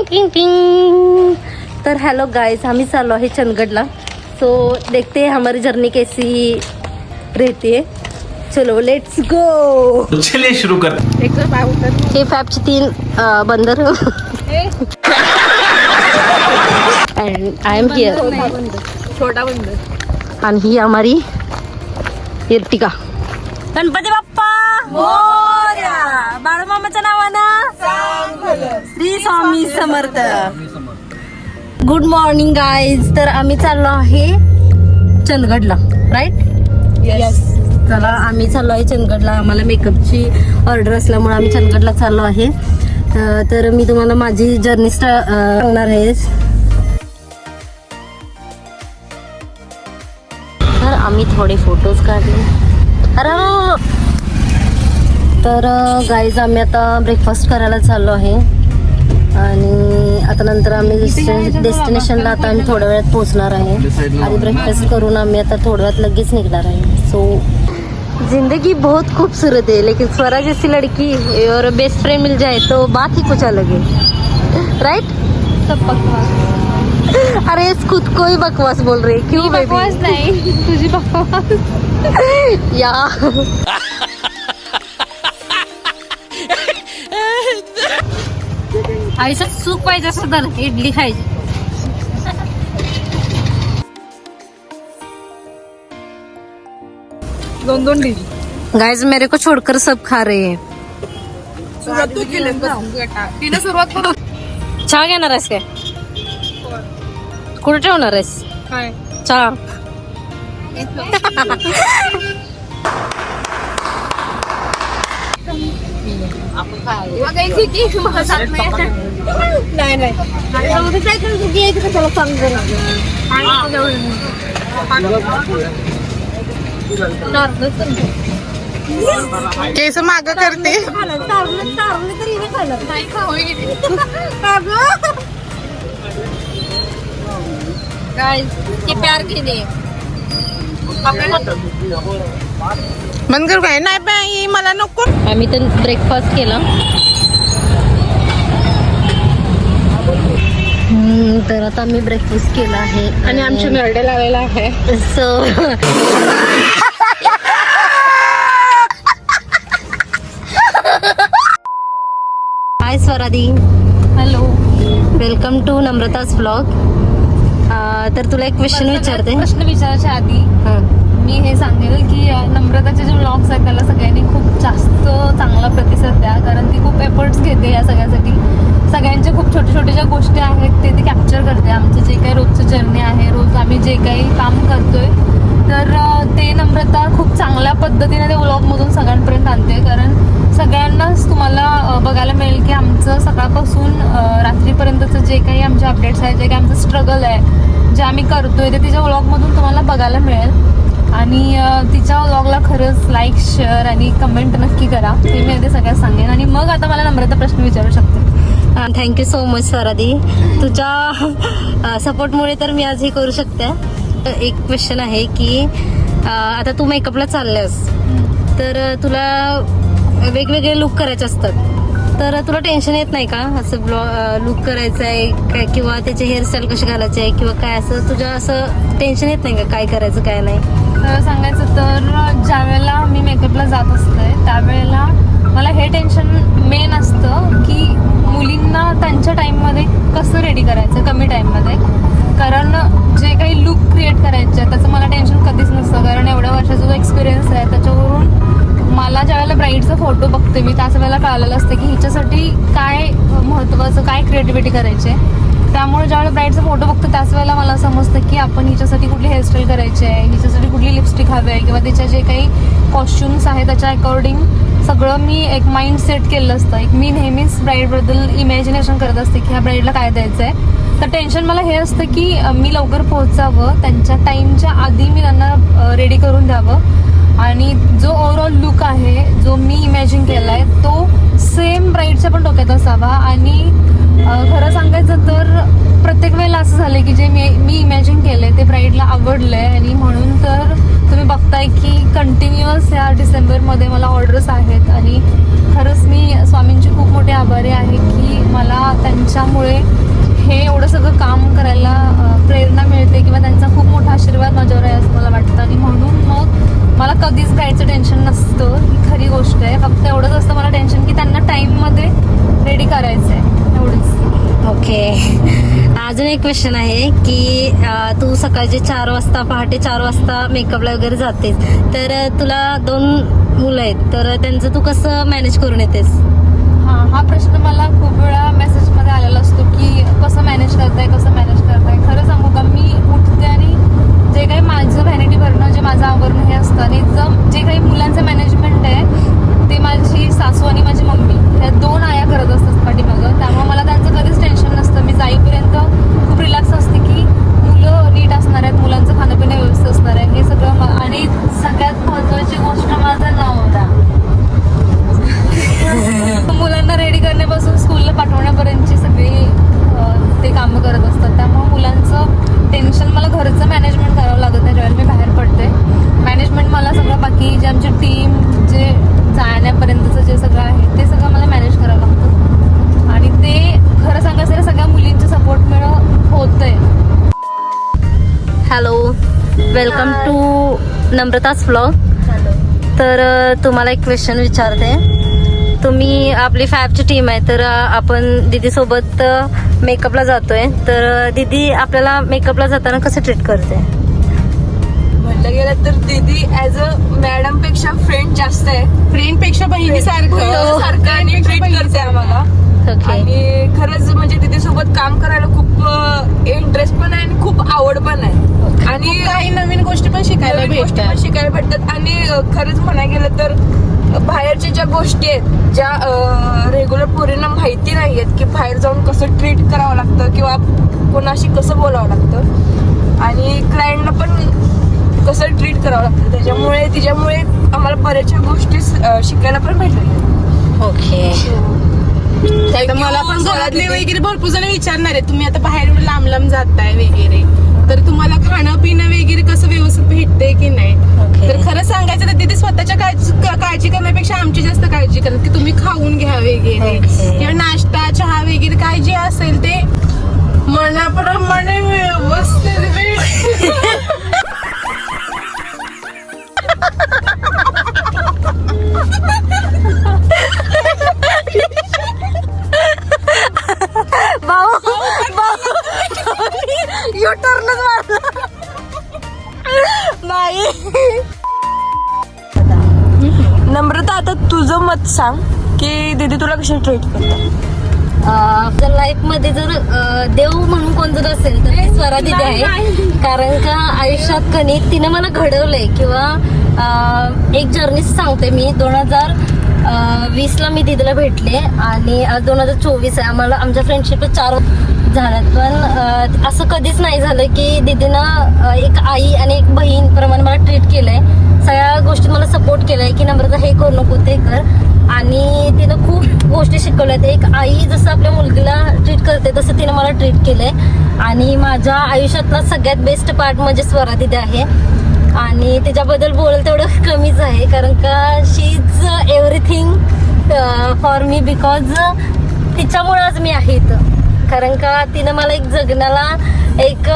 टिंग टिंग टिंग। तर हेलो गाइस, हम चालो है चंडगढ़। सो देखते हैं हमारी जर्नी कैसी रहती है। चलो लेट्स गो। चलिए शुरू करते हैं। हे फॅबचे 3 बंदर and I am here. छोटा बंदर आणि ही हमारी एर्टिगा। गणपती बाप्पा मोरया। बाळमामाच्या नावानं Shri Swami Samarth. Good morning guys. तर आम्ही चाललो आहे चंदगडला, राईट? यस। चला आम्ही चाललो आहे चंदगडला। आम्हाला मेकअपची ऑर्डर असल्यामुळे आम्ही चंदगडला चाललो आहे। तर मी तुम्हाला माझी जर्नी सांगणार आहे। तर आम्ही थोडे फोटोज काढले। तर गाईज आम्ही आता ब्रेकफास्ट करायला चाललो आहे आणि आता नंतर आम्ही डेस्टिनेशनला आता आम्ही थोड्या वेळात पोहोचणार आहे आणि ब्रेकफास्ट करून आम्ही आता थोड्या वेळात लगेच निघणार आहे। सो जिंदगी बहुत खूबसूरत है, लेकिन स्वरा जैसी लड़की और बेस्ट फ्रेंड मिल जाए तो बात ही कुछ अलग है, राइट? सब बकवास। अरे खुद को ही बकवास बोल रही है, क्यों बेबी? बकवास नाही, तुझी बकवास या आयुष्यात सुख पाहिजे असं तर इडली खायची। दोन डिश। गाइस मेरे को छोड़कर सब खा रहे हैं। तिने सुरुवात करू। चहा घेणार आहेस काय? कुठे ठेवणार आहेस काय चहा? नाही नाही केस माग करते। प्यार केले बंद करू काय? नाही बाई मला नको। आम्ही तर ब्रेकफास्ट केला। तर आता आम्ही ब्रेकफास्ट केला आहे आणि आमचे नरडे लावलेला आहे। So hi Swaradi, hello, welcome to Namrata's vlog. तर तुला एक क्वेश्चन विचारते। प्रश्न विचारायच्या आधी मी हे सांगेल की नम्रताचे जे व्लॉग्स आहेत त्याला सगळ्यांनी खूप जास्त चांगला प्रतिसाद द्या, कारण ती खूप एफर्ट्स घेते या सगळ्यासाठी। सगळ्यांच्या खूप छोटे छोटे ज्या गोष्टी आहेत ते ती कॅप्चर करते। आमचं जे काही रोजचं जर्नी आहे, रोज आम्ही जे काही काम करतोय, तर ते नम्रता खूप चांगल्या पद्धतीने ते व्लॉगमधून सगळ्यांपर्यंत आणते। कारण सगळ्यांनाच तुम्हाला बघायला मिळेल की आमचं सकाळपासून रात्रीपर्यंतचं जे काही आमचे अपडेट्स आहेत, जे काही आमचं स्ट्रगल आहे, जे आम्ही करतोय ते तिच्या व्लॉगमधून तुम्हाला बघायला मिळेल। आणि तिच्या व्लॉगला खरंच लाईक, शेअर आणि कमेंट नक्की करा, हे मी ते सगळ्यात सांगेन। आणि मग आता मला नम्रता प्रश्न विचारू शकते। थँक्यू सो मच स्वरादी, तुझ्या सपोर्टमुळे तर मी आज हे करू शकते। एक क्वेश्चन आहे की आता तू मेकअपला चालल्यास, तर तुला वेगवेगळे लुक करायचे असतात, तर तुला टेन्शन येत नाही का असं लुक करायचं आहे किंवा त्याचे हेअरस्टाईल कशी घालायची आहे किंवा काय, असं तुझं असं टेन्शन येत नाही का काय करायचं काय नाही? सांगायचं तर ज्या वेळेला मी मेकअपला जात असते त्यावेळेला मला हे टेन्शन मेन असतं की मुलींना त्यांच्या टाईममध्ये कसं रेडी करायचं कमी टाईममध्ये। कारण जे काही लुक क्रिएट करायचे आहे त्याचं मला टेन्शन कधीच नसतं, कारण एवढ्या वर्षाचा जो एक्सपिरियन्स आहे त्याच्यावरून मला ज्या वेळेला ब्राईडचा फोटो बघते मी त्याच वेळेला कळालेलं असतं की हिच्यासाठी काय महत्त्वाचं, काय क्रिएटिव्हिटी करायची आहे। त्यामुळे ज्यावेळेला ब्राईडचा फोटो बघतो त्याच वेळेला मला समजतं की आपण हिच्यासाठी कुठली हेअरस्टाईल करायची आहे, हिच्यासाठी कुठली लिपस्टिक हवी आहे, किंवा तिच्या जे काही कॉस्ट्युम्स आहेत त्याच्या अकॉर्डिंग सगळं मी एक माइंड सेट केलं असतं। एक मी नेहमीच ब्राईडबद्दल इमॅजिनेशन करत असते की ह्या ब्राईडला काय द्यायचं आहे। तर टेन्शन मला हे असतं की मी लवकर पोहोचावं, त्यांच्या टाईमच्या आधी मी त्यांना रेडी करून द्यावं आणि जो ओव्हरऑल लुक आहे जो मी इमॅजिन केला आहे तो सेम ब्राईडच्या पण डोक्यात असावा। आणि खरं सांगायचं तर प्रत्येक वेळेला असं झालं की जे मी इमॅजिन केलंय ते ब्राईडला आवडलंय आणि म्हणून तर तुम्ही बघताय की कंटिन्युअस या डिसेंबरमध्ये मला ऑर्डर्स आहेत। आणि खरंच मी स्वामींची खूप मोठी आभारी आहे की मला त्यांच्यामुळे कधीच घ्यायचं टेन्शन नसतं, ही खरी गोष्ट आहे. फक्त एवढंच असतं मला टेन्शन की त्यांना टाईममध्ये रेडी करायचं आहे, एवढंच. ओके. अजून एक क्वेश्चन आहे की तू सकाळचे 4 वाजता, पहाटे 4 वाजता मेकअपला वगैरे जातेस, तर तुला 2 मुलं आहेत, तर त्यांचं तू कसं मॅनेज करून येतेस? हा प्रश्न मला खूप वेळा मेसेजमध्ये आलेला असतो की कसं मॅनेज करताय. खरं सांगू का, मी उठते आणि जे काही माझं व्हॅनिटी भरणं, जे माझं आवरणं हे असतं, आणि जे काही मुलांचं मॅनेजमेंट आहे ते माझी सासू आणि माझी मम्मी, ह्या 2 आया करत असतात पाठीमागं. त्यामुळे मला त्यांचं कधीच टेन्शन नसतं. मी जाईपर्यंत खूप रिलॅक्स असते की मुलं नीट असणार आहेत, मुलांचं खाणंपिणं व्यवस्थित असणार आहे, हे सगळं. आणि सगळ्यात महत्त्वाची गोष्ट माझं नवरा. मुलांना रेडी करण्यापासून स्कूलला पाठवण्यापर्यंतची सगळी ते कामं करत असतात. त्यामुळे मुलांचं टेन्शन, मला घरचं मॅनेजमेंट करावं लागत नाही ज्यावेळेला मी बाहेर पडते. मॅनेजमेंट मला सगळं, बाकी जे आमची टीम, जे जाण्यापर्यंतचं जे सगळं आहे ते सगळं मला मॅनेज करावं लागतं. आणि ते खरं सांगायचं तर सगळ्या मुलींचे सपोर्ट होतंय. Hello, welcome to Namrata's vlog. तर तुम्हाला एक क्वेश्चन विचारते. तुम्ही, आपली फॅबची टीम आहे, तर आपण दीदी सोबत मेकअपला जातोय, तर दीदी आपल्याला मेकअपला जाताना कसं ट्रीट करते? म्हणलं गेलं तर दीदी ऍज अ मॅडम पेक्षा फ्रेंड जास्त आहे, फ्रेंड पेक्षा बहिणीसारखं आणि ट्रीट करते आम्हाला. ओके. आणि खरंच म्हणजे दीदी सोबत काम करायला खूप इंटरेस्ट पण आहे आणि खूप आवड पण आहे. आणि काही नवीन गोष्टी पण शिकायला भेटतात. आणि खरंच म्हणायला गेलं तर बाहेरच्या ज्या गोष्टी आहेत, ज्या रेग्युलर पोरींना माहिती नाही आहेत, की बाहेर जाऊन कसं ट्रीट करावं लागतं किंवा कोणाशी कसं बोलावं लागतं आणि क्लायंटला पण कसं ट्रीट करावं लागतं, तिच्यामुळे आम्हाला बऱ्याचशा गोष्टी शिकायला पण भेटल्या. ओके. तर मला पण घरातले वगैरे भरपूर जण विचारणार आहे, तुम्ही आता बाहेर एवढं लांब जाताय वगैरे, तर तुम्हाला खाणं पिणं वगैरे कसं व्यवस्थित भेटते की नाही. तर खरं सांगायचं तर तिथे स्वतःच्या काळजी करण्यापेक्षा आमची जास्त काळजी करतात की तुम्ही खाऊन घ्या वगैरे, किंवा नाश्ता चहा वगैरे काय जे असेल ते मनाप्रमाणे व्यवस्थित युटर्नच मारला नाही. नम्रता, आता तुझं मत सांग की दीदी तुला कशी ट्रीट करतात? लाईफ मध्ये जर देव म्हणून कोण जर असेल तर ती स्वरा दीदी आहे. कारण का आयुष्यात कणी तिने मला घडवलंय, किंवा एक जर्नी सांगते मी. 2020ला मी दीदीला भेटले आणि आज 2024 आहे. आम्हाला आमच्या फ्रेंडशिप 4 झाल्यात, पण असं कधीच नाही झालं की दीदीनं एक आई आणि एक बहीण प्रमाणे मला ट्रीट केलंय. सगळ्या गोष्टी मला सपोर्ट केलाय की नम्रता हे करू नको ते कर, आणि तिनं खूप गोष्टी शिकवल्यात. एक आई जसं आपल्या मुलगीला ट्रीट करते तसं तिनं मला ट्रीट केलंय. आणि माझ्या आयुष्यातला सगळ्यात बेस्ट पार्ट म्हणजे स्वरा दीदी आहे. आणि तिच्याबद्दल बोललं तेवढं कमीच आहे, कारण का she is everything for me, because तिच्यामुळे आज मी आहे इथं. कारण का तिनं मला एक जगण्याला एक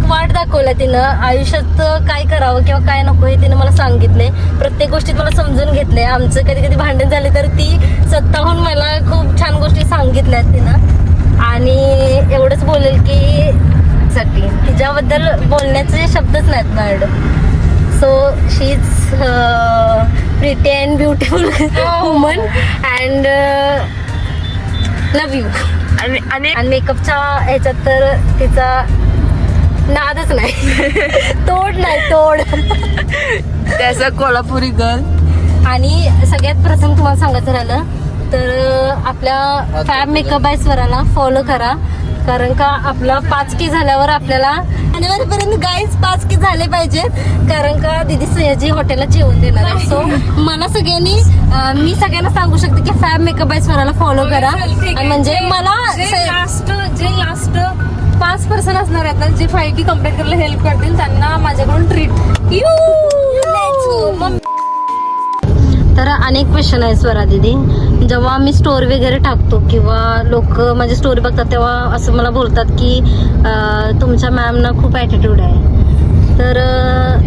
वाट दाखवल्या. तिनं आयुष्यात काय करावं किंवा काय नको हे तिनं मला सांगितले. प्रत्येक गोष्टीत मला समजून घेतले. आमचं कधी कधी भांडण झाले तर ती स्वतःहून मला खूप छान गोष्टी सांगितल्यात तिनं. आणि एवढंच बोलेल की साठी तिच्याबद्दल बोलण्याचे शब्दच नाहीत madam. So she is pretty and beautiful woman and love you. आणि मेकअपच्या ह्याच्यात तर तिचा नादच नाही. तोड त्याचा कोल्हापुरी गर्ल. आणि सगळ्यात प्रथम तुम्हाला सांगायचं राहिलं तर आपल्या फॅब मेकअप बाय स्वराला फॉलो करा. कारण का आपला 5K झाल्यावर आपल्याला जानेवारीपर्यंत गाईज 5K झाले पाहिजेत. कारण का दीदी सयाजी हॉटेलला जेवण देणार आहे. सो मला सगळ्यांनी, मी सगळ्यांना सांगू शकते की फॅब मेकअप बाय स्वराला फॉलो करा. आणि म्हणजे मला जे लास्ट 5% असणार आहेत ना, जे 5K कम्प्लीट करायला हेल्प करतील, त्यांना माझ्याकडून ट्रीट. तर अनेक क्वेश्चन आहे स्वरा दीदी. जेव्हा मी स्टोरी वगैरे टाकतो किंवा लोक माझी स्टोरी बघतात तेव्हा असं मला बोलतात की तुमच्या मॅमना खूप ॲटिट्यूड आहे. तर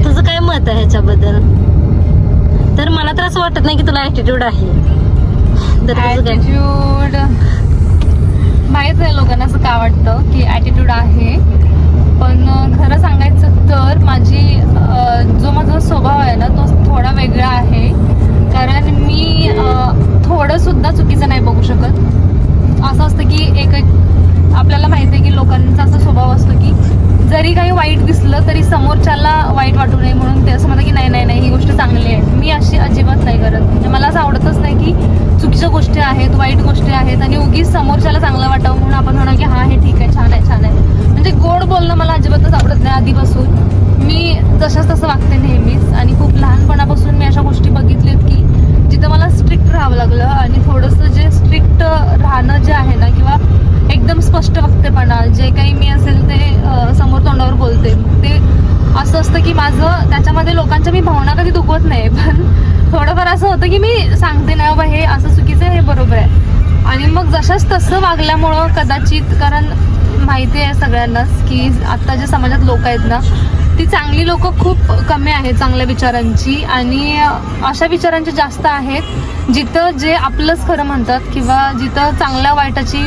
तुझं काय मत आहे ह्याच्याबद्दल? तर मला तर असं वाटत नाही की तुला ऍटिट्यूड आहे. तर तुझं काय? ऍटिट्यूड माहित आहे लोकांना असं का वाटतं की ऍटिट्यूड आहे, पण खरं सांगायचं तर जो माझा स्वभाव आहे ना तो थोडा वेगळा आहे. कारण मी थोडं सुद्धा चुकीचं नाही बघू शकत. असं असतं की एक आपल्याला माहिती आहे की लोकांचा असा स्वभाव असतो की जरी काही वाईट दिसलं तरी समोरच्याला वाईट वाटू नये म्हणून ते असं म्हणतं की नाही नाही नाही ही गोष्ट चांगली आहे. मी अशी अजिबात नाही करत. म्हणजे मला असं आवडतच नाही की चुकीच्या गोष्टी आहेत, वाईट गोष्टी आहेत आणि उगीच समोरच्याला चांगलं वाटावं म्हणून आपण म्हणा की हा हे ठीक आहे, छान आहे छान आहे. म्हणजे गोड बोलणं मला अजिबातच आवडत नाही आधीपासून. मी जशाच तसं वागते नेहमीच आणि खूप लहानपणापासून मी अशा गोष्टी बघितल्यात की जिथं मला स्ट्रिक्ट राहावं लागलं आणि थोडंसं जे स्ट्रिक्ट राहणं जे आहे ना किंवा एकदम स्पष्ट वक्तेपणा जे काही मी असेल ते समोर तोंडावर बोलते ते असं असतं की माझं त्याच्यामध्ये लोकांच्या मी भावना कधी दुखवत नाही. पण थोडंफार असं होतं की मी सांगते नाही बाबा हे असं चुकीचं आहे, हे बरोबर आहे. आणि मग जशाच तसं वागल्यामुळं कदाचित, कारण माहिती आहे सगळ्यांनाच की आता जे समाजात लोक आहेत ना ती चांगली लोक खूप कमी आहेत चांगल्या विचारांची आणि अशा विचारांची जास्त आहेत जिथं जे आपलंच खरं म्हणतात किंवा जिथं चांगल्या वाईटाची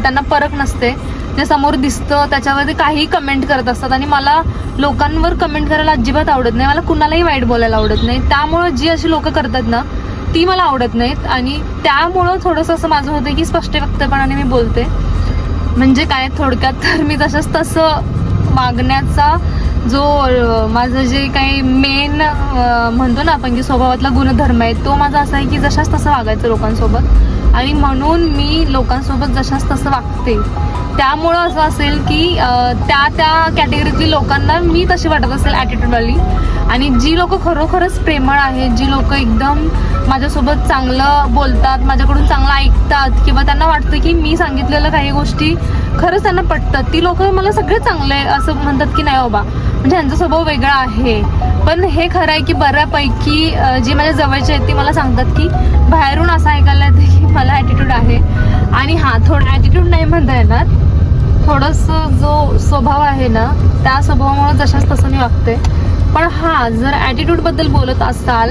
त्यांना परख नसते. जे समोर दिसतं त्याच्यावरती काहीही कमेंट करत असतात आणि मला लोकांवर कमेंट करायला अजिबात आवडत नाही. मला कुणालाही वाईट बोलायला आवडत नाही. त्यामुळं जी अशी लोक करतात ना ती मला आवडत नाहीत आणि त्यामुळं थोडंसं असं माझं होतं की स्पष्ट वक्तपणाने मी बोलते. म्हणजे काय थोडक्यात तर मी तसंच तसं वागण्याचा जो माझं जे काही मेन म्हणतो ना आपण की स्वभावातला गुणधर्म आहे तो माझा असा आहे की जशाच तसं वागायचं लोकांसोबत आणि म्हणून मी लोकांसोबत जशाच तसं वागते. त्यामुळं असं असेल की त्या कॅटेगरीतली लोकांना मी तशी वाटत असेल ॲटिट्यूडवाली आणि जी लोक खरोखरच प्रेमळ आहेत, जी लोक एकदम माझ्यासोबत चांगलं बोलतात, माझ्याकडून चांगलं ऐकतात किंवा त्यांना वाटतं की मी सांगितलेलं काही गोष्टी खरंच त्यांना पटतात, ती लोक मला सगळे चांगले असं म्हणतात की नाही बाबा म्हणजे ह्यांचा स्वभाव वेगळा आहे. पण हे खरं आहे की बऱ्यापैकी जी माझ्या जवळची आहेत ती मला सांगतात की बाहेरून असं ऐकायला येतं की मला ॲटिट्यूड आहे. आणि हां थोडं ॲटिट्यूड नाही म्हणता येणार, थोडंसं जो स्वभाव आहे ना त्या स्वभावामुळे जशाच तसं मी वागते. पण हां जर ॲटिट्यूडबद्दल बोलत असाल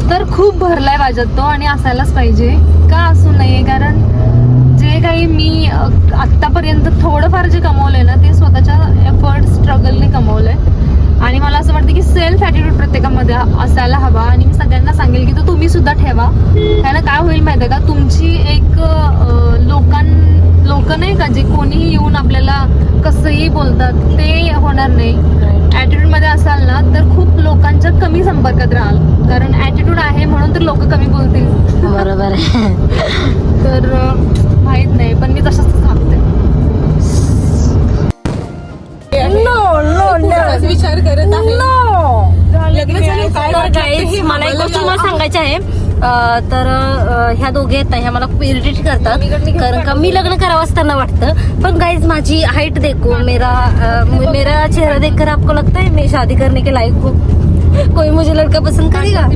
तर खूप भरलाय माझ्यात तो आणि असायलाच पाहिजे का असू नये. कारण जे काही मी आत्तापर्यंत थोडंफार जे कमवलंय ना ते स्वतःच्या एफर्ट स्ट्रगलने कमवलंय आणि मला असं वाटतं की सेल्फ ॲटिट्यूड प्रत्येकामध्ये असायला हवा. आणि मी सगळ्यांना सांगेल की तो तुम्ही सुद्धा ठेवा. त्यानं काय होईल माहिती आहे का, तुमची एक लोक नाही का जे कोणीही येऊन आपल्याला कसंही बोलतात ते होणार नाही. ॲटिट्यूड मध्ये असाल ना तर खूप लोकांच्या कमी संपर्कात राहाल, कारण ॲटिट्यूड आहे म्हणून तर लोक कमी बोलतील. बरोबर आहे. तर माहित नाही पण मी तसंच सांगते. विचार करत आहे लग्न झालं काय तर guys, मला एक गोष्ट तुम्हाला सांगायची आहे. तर ह्या दोघे आहेत ना ह्या मला खूप इरिटेट करतात कारण का मी लग्न करावं असताना वाटतं. पण गाइज माझी हाइट देखो, मेरा चेहरा देखकर आपको लगता है मैं शादी करने के लायक हूँ? कोई मुझे लड़का पसंद करेगा?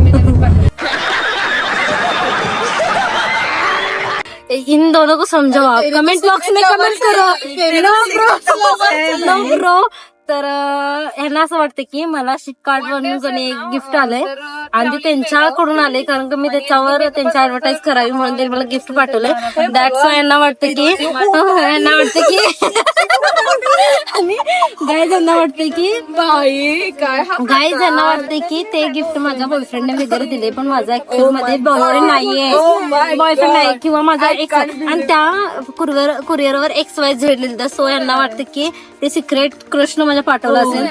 इन दोनों को समझाओ आप, कमेंट बॉक्स में कमेंट करो. No bro. तर ह्यांना असं वाटतं की मला शिपकार्ड वरून एक गिफ्ट आलंय आणि ते त्यांच्याकडून आले कारण की मी त्याच्यावर त्यांची ऍडव्हर्टाईज करावी म्हणून त्यांनी मला गिफ्ट पाठवलंय. दॅट्स यांना वाटतं की आणि गाईज यांना वाटतंय की ते गिफ्ट माझ्या बॉयफ्रेंडने वगैरे दिले पण माझा ऍक्च्युअल मध्ये बॉयफ्रेंड नाहीये, बॉयफ्रेंड नाही किंवा माझा एक्स आणि त्या कुरिअरवर XY लिहिलं. सो यांना वाटतं की ते सिक्रेट कृष्ण माझ्या पाठवलं असेल.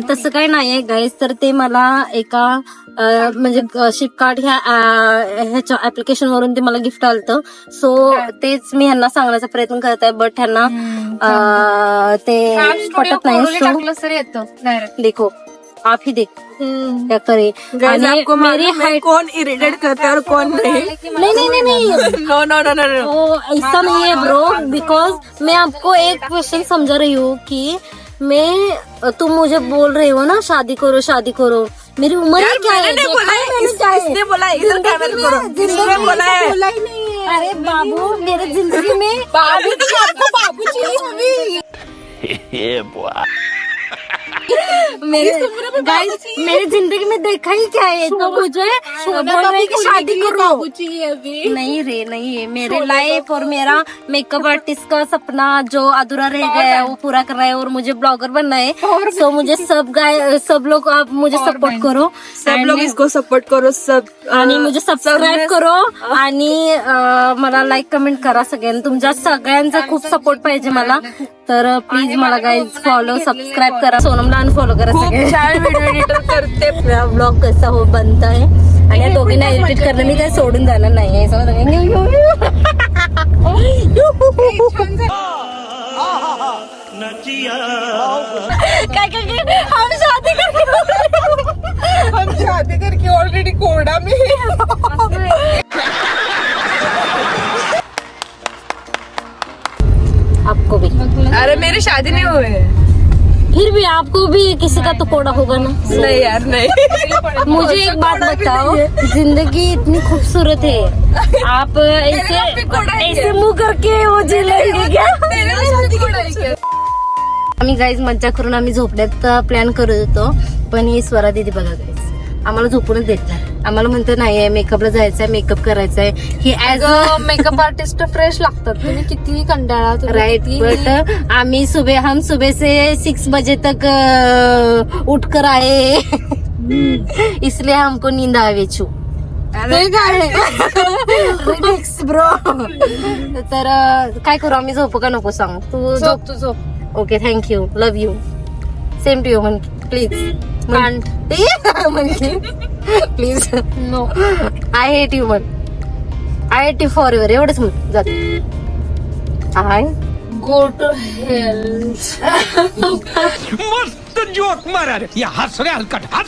तसं काही नाहीये गाईज. तर ते मला एका म्हणजे शिपकार्ड ह्याच्या ऍप्लिकेशन वरून ते मला गिफ्ट आलतं. सो तेच मी ह्यांना सांगण्याचा प्रयत्न करत आहे बट ह्यांना ते पटत नाही. देखो आप ही देख क्या करे. मेरी हाइट कौन इरिटेट करता है और कौन नहीं. नहीं no no no no no ऐसा नहीं है ब्रो. बिकॉज मैं आपको एक क्वेश्चन समझा रही हूँ कि तुम मुझे बोल रहे हो ना शादी करो. मेरी उम्र ही क्या है? इसने बोला इधर कैमरा करो. इसने बोला है. अरे बाबू मेरे जिंदगी में आपको बाबू चाहिए. गाइस मेरी जिंदगी में देखा ही क्या है, तो मुझे बोल रहे हैं कि शादी करो। नहीं रे नहीं है, मेरे लाइफ और मेरा मेकअप आर्टिस्ट का सपना जो अधूरा रह गया है वो पूरा कर रहा है, और मुझे ब्लॉगर बनना है। तो मुझे सब लोग आप मुझे सपोर्ट करो, सब लोग इसको सपोर्ट करो सब, आणि मुझे सबस्क्राईब करो आणि मला लाईक कमेंट करा सगळ्यांनी. तुमच्या सगळ्यांचा खूप सपोर्ट पाहिजे मला, तर प्लीज मला गाईज फॉलो सबस्क्राईब करा. सोनमला अनफॉलो करा खूप सगळे. छान व्हिडिओ एडिटर करते. ब्लॉग कसा हो बनता है आणि या दोघींना एडिट करणं मी काय सोडून जाणार नाहीये. काय हम शादी हम शादी करके ऑलरेडी कोड़ा में आपको भी, अरे मेरी शादी नहीं हुई है. फिर भी आपको भी किसी का तो कोड़ा होगा ना. नहीं यार नहीं. मुझे एक बात बताओ, जिंदगी इतनी खूबसूरत है, आप ऐसे मुंह करके वो जी लेंगे क्या? आम्ही गाईज मज्जा करून आम्ही झोपण्यात प्लॅन करत होतो, पण ही स्वरा दीदी बघा गाईज आम्हाला झोपूनच देत नाही. आम्हाला म्हणतो नाही मेकअपला जायचंय, मेकअप करायचंय. ही as a makeup artist fresh लागतात. तुम्ही किती कंटाळा राइट, बट हम सुबह से 6 बजे तक उठकर आए इसलिए हमको नींद आवे छू. Relax bro. तर काय करू आम्ही, झोपू का नको सांग तू? झोप तू झोप. Okay thank you, love you, same to you. म्हण please please. No I hate you म्हण, I hate you forever. एवढंच म्हण जात. I go to hell. मस्त जोक मारा रे, या हस रे हलकट हस.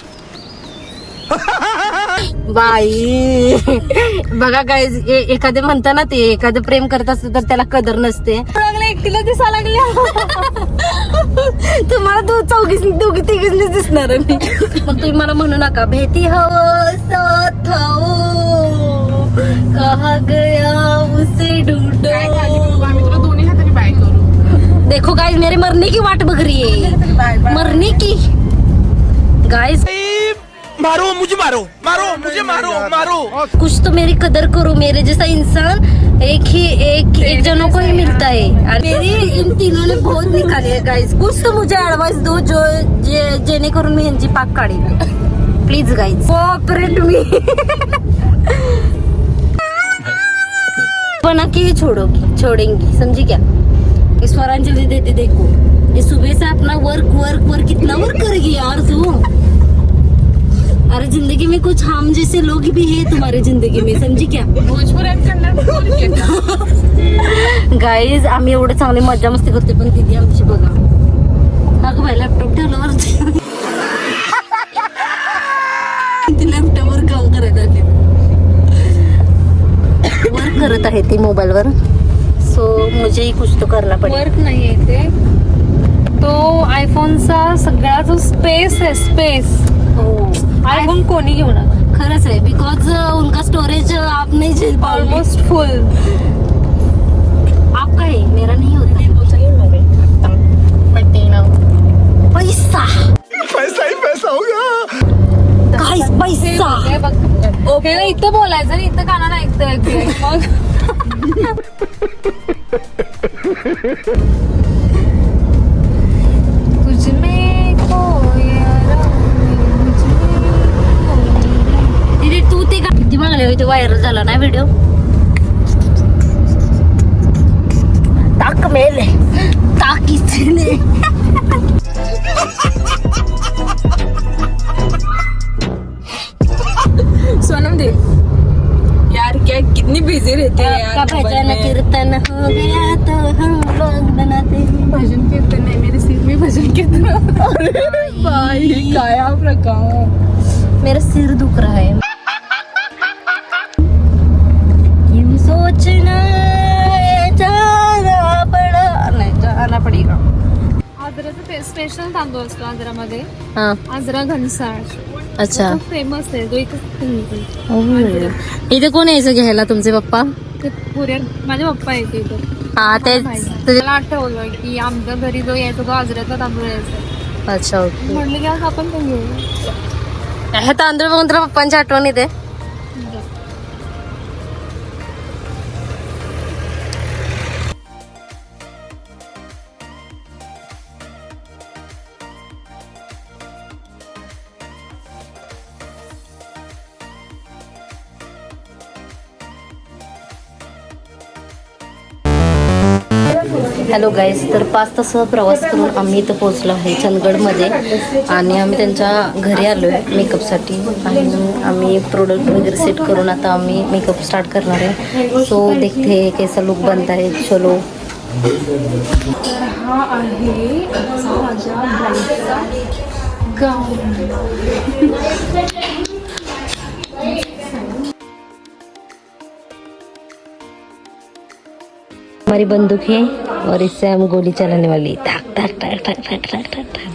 बाई बघा काय एखादे म्हणता ना, ते एखादं प्रेम करत असतं तर त्याला कदर नसते. एकटीला दिसा लागल्या. तुम्हाला दोघी तिघीच दिसणार आहे मी. मग तुम्ही मला म्हणू नका भेटी हो साथ हो कहा गया उसे ढूंढो. आम्ही तुला दोन्ही हाताने बाय करू. देखो गाइस मेरे मरने की वाट बघ रही है, मरने की. गाइस मारो मुझे, मारो मारो मुझे, मारो मारो. कुछ तो मेरी कदर करो. मेरे जैसा इंसान एक जनों को ही मिलता है, और मेरी इन तीनों ने बहुत निकाले है गाइस. कुछ तो मुझे एडवाइस दो जो जेणेकरून मी यांची पाक काढेल. प्लीज गाइस कोऑपरेट मी. बना के ही छोड़ेंगी समझी क्या? इस स्वरांजलि देते देखो, ये सुबह से अपना वर्क कितना वर्क करेगी यार तू. अरे जिंदगी में कुछ हम जैसे लोग भी है तुम्हारी जिंदगी में, समझी क्या? भोजपुरी आणि कन्नड बोलू. गाईज आम्ही एवढं चांगली मज्जा मस्ती करते, पण दीदी आमची बघा. अगं बाई लॅपटॉप ठेवल्यावर लॅपटॉपवर काम करत आहे, वर्क करत आहे ती मोबाईलवर. सो मुझे कुछ तो करना पडेल. वर्क नाहीये ते, तो आयफोनचा सगळा जो स्पेस आहे, स्पेस आयफोन कोणी घेऊ नका. खरंच आहे, बिकॉज उनका स्टोरेज आप नहीं झेल पाओगे. ऑलमोस्ट फुल. आपका है, मेरा नहीं होता. पैसा पैसा ही पैसा होगा. गाइस पैसा. ओके ना, इथं बोलायचं आणि इथं कानाला ऐकतोय मग. तुझमें दीदी तू ते का किती मागले होते, व्हायरल झाला ना व्हिडिओ. टाक मेले टाकीचे. सोनम दे यार, क्या कितनी बिजी रहती है यार. आपका भजन कीर्तन हो गया तो हम लोग बनाते हैं. भजन कीर्तन नाही, मेरे सिर में भजन कीर्तन. भाई काय प्रकार. मेरा सिर दुख रहा है. यूं सोचना जाना पड़ेगा. आजराचं स्पेशल तांदूळ असतो आजरामध्ये, हाँ आजरा घनसाळ. अच्छा. फेमस आहे तो इथं. इथे कोण यायचं घ्यायला, तुमचे पप्पा? पुऱ्या माझे पप्पा येते इथं. हा तेच मला आठवलं की आमच्या घरी जो यायचा तो आजऱ्याचा तांदूळ यायचा. अच्छा ओके. म्हटलं की आज आपण पण घेऊ. हे तांदूळ बघून तुला पप्पांची आठवण येते. हॅलो गाईज, तर 5 तासाचा प्रवास करून आम्ही इथं पोहोचलो आहे चंदगडमध्ये आणि आम्ही त्यांच्या घरी आलो आहे मेकअपसाठी आणि आम्ही प्रोडक्ट वगैरे सेट करून आता आम्ही मेकअप स्टार्ट करणार आहे. सो देखते कैसा लुक बनता है, चलो. तर हा आहे माझ्या ब्लाऊजचा गाऊन. हमारी बंदूक है और इससे हम गोली चलाने वाली. टाक टाक टाक टाक टाक टाक टाक टाक.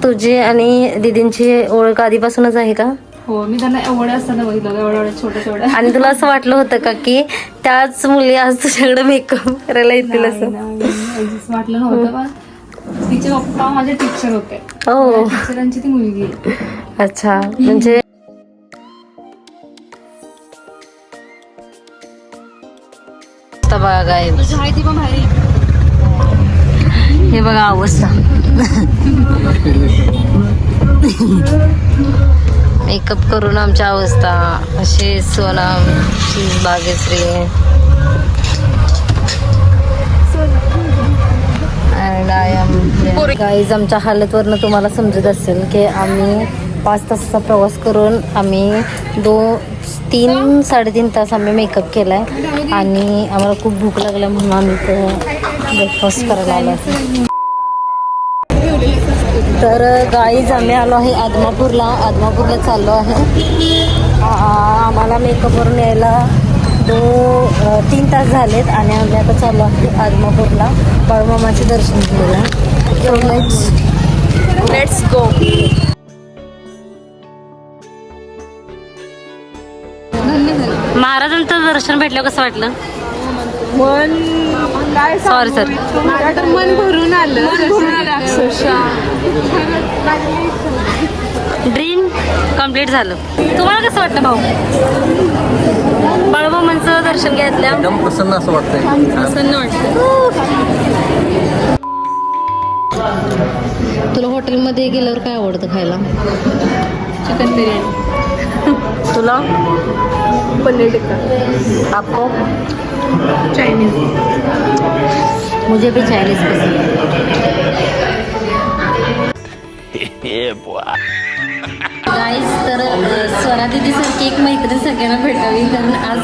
तुझी आणि दीदींची ओळख आधीपासूनच आहे का? हो, मी त्यांना एवढ्या असताना बघितलं, एवढ्या छोट्या छोट्या. आणि तुला असं वाटलं होतं का की त्याच मुली आज तुझ्याकडे मेकअप करायला येतील असं? नाही, वाटलं नव्हतं. पण तिचे पप्पा माझे टीचर होते. हो. टीचरांची ती मुलगी आहे. अच्छा, म्हणजे बघा काय तुझी आहे ती पण भारी. हे बघा अवस्था. मेकअप करून आमच्या अवस्था अशी. Sonam, Bhagyashree and I am guys. आमच्या हालतवरनं तुम्हाला समजत असेल की आम्ही 5 तासाचा प्रवास करून आम्ही 3-3.5 तास आम्ही मेकअप केला आहे आणि आम्हाला खूप भूक लागल्या म्हणून आम्ही ब्रेकफास्ट करायला आलो. तर गाईज आम्ही आलो आहे आदमापूरला चाललो आहे. आम्हाला मेकअपवरून यायला 3 तास झालेत आणि आम्ही आता चाललो आहे आदमापूरला बाळूमामाचे दर्शन घ्यायला. Let's go. महाराजांचं दर्शन भेटलं कसं वाटलं? मन काय सॉरी सर. मन भरून आलं. ड्रीम कम्प्लीट झालं. तुम्हाला कसं वाटतं भाऊ? बाळूमामांचं दर्शन घेतलं एकदम प्रसन्न असं वाटतंय. प्रसन्न वाटतं. तुला हॉटेलमध्ये गेल्यावर काय आवडतं खायला? चिकन बिर्याणी. तुला? पनीर टिक्का. आपको? चायनीज. मुझे भी चायनीज पसंद है. गाईस, तर स्वरा दीदीसारखी एक मैत्रीण सगळ्यांना भेटावी, कारण आज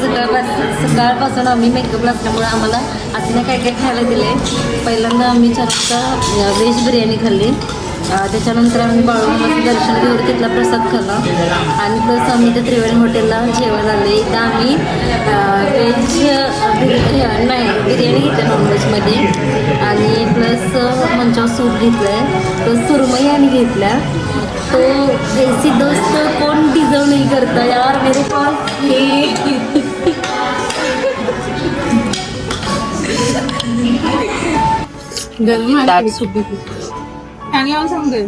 सकाळपासून आम्ही मेकअपला असल्यामुळे आम्हाला असं काय काय खायला दिले. पहिल्यांदा आम्ही छान व्हेज बिर्याणी खाल्ली. त्याच्यानंतर आम्ही बाळूमामाचं दर्शन घेऊन तिथला प्रसाद खाल्ला आणि प्लस आम्ही त्या त्रिवेणी हॉटेलला जेवण आले. इथं आम्ही व्हेज बिर्याणी घेतली नॉनव्हेजमध्ये आणि प्लस मंचाव सूप घेतलं आहे, प्लस सुरमई आणि घेतल्या. तो ऐसी दोस्त कोण डिझर्व नाही करता यार मेरे पास हे. आणि यावं सांगते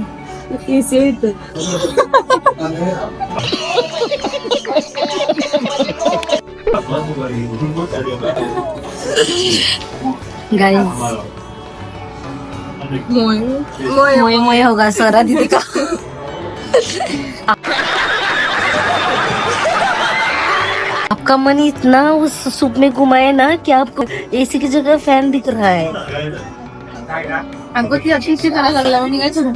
गाइस, मोए मोए होगा स्वरा दीदी का. आपका मन इतना उस सूप में घुमा है ना कि आपको एसी की जगह फैन दिख रहा है. अगं ती अतिशय करायला लागला म्हणजे काय करू.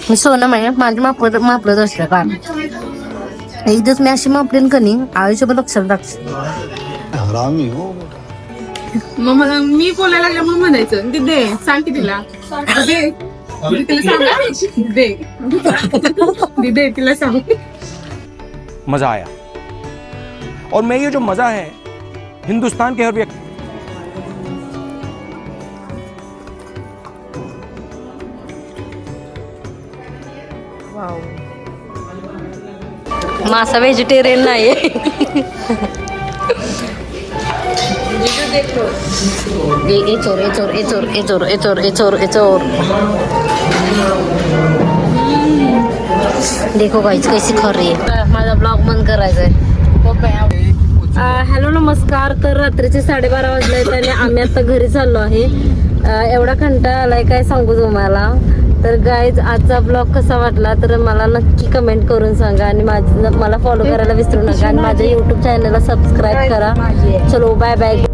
मी सोनम आहे, माझं मापलत असलं का एकदाच मी अशी मापलेन का नाही आयुष्यभर लक्षात टाकते. मग मला मी बोलायला लागल्या मग म्हणायचं ती दे, सांग की तिला दे, तिला सांग दे, दे तिला सांग. मजा आया और मैं ये जो मजा है हिंदुस्तान के हर व्यक्ति मासा व्हेजिटेरियन नाही. जीजू देखो ए चोर ए चोर ए चोर ए चोर ए चोर ए चोर ए चोर देखो गाइस कैसी खा रही है. माझा ब्लॉग बंद करायचा आहे. हॅलो नमस्कार. तर रात्रीचे 12:30 वाजले आणि आम्ही आता घरी चाललो आहे. एवढा कंटाळा आलाय काय सांगू तुम्हाला. तर गाईज आजचा ब्लॉग कसा वाटला तर मला नक्की कमेंट करून सांगा आणि मला फॉलो करायला विसरू नका आणि माझ्या युट्यूब चॅनलला सबस्क्राईब करा. चलो बाय बाय.